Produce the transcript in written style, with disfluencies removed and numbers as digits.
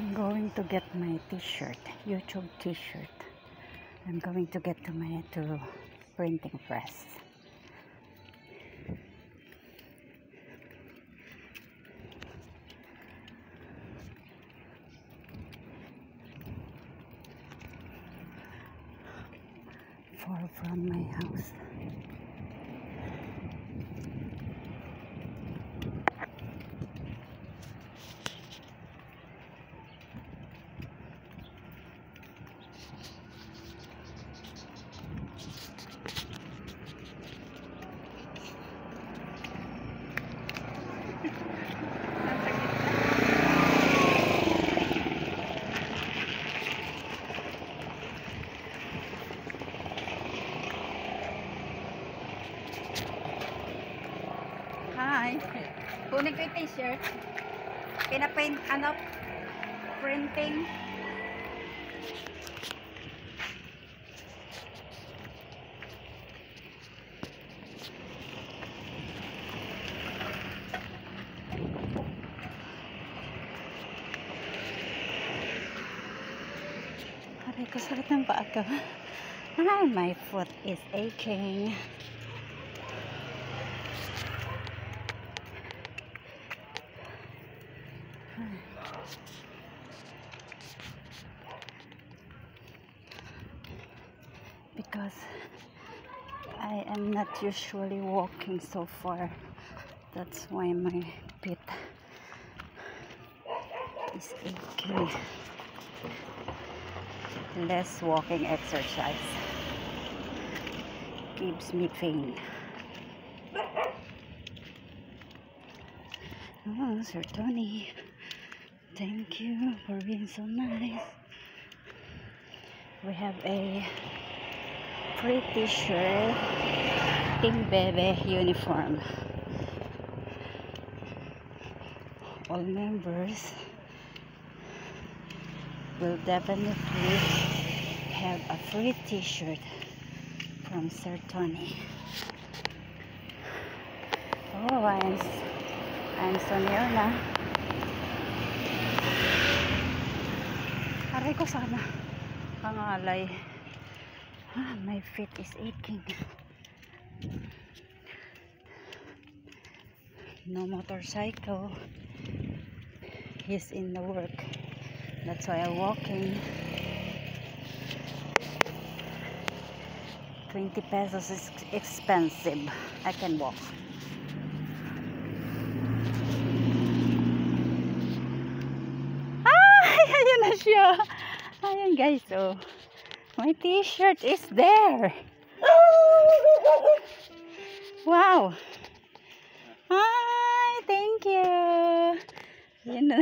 I'm going to get my t-shirt, YouTube t-shirt. I'm going to get to my printing press. Far from my house. Hi. Kunin ko yung t-shirt. Pinapaint, printing. Aray ko, sakit ng paa ko. My foot is aching. Because I am not usually walking so far. That's why my feet is aching. Less walking exercise keeps me faint. Oh, Sir Tony, thank you for being so nice. We have a free t-shirt, Team Bebe uniform. All members will definitely have a free t-shirt from Sir Tony. Oh, I'm so near na. Aray ko sana pangalay. My feet is aching. No motorcycle. He's in the work. That's why I'm walking. 20 pesos is expensive. I can walk. Ayan na siya. Ayan guys, so my t-shirt is there. Wow. Hi, thank you. Ayan na.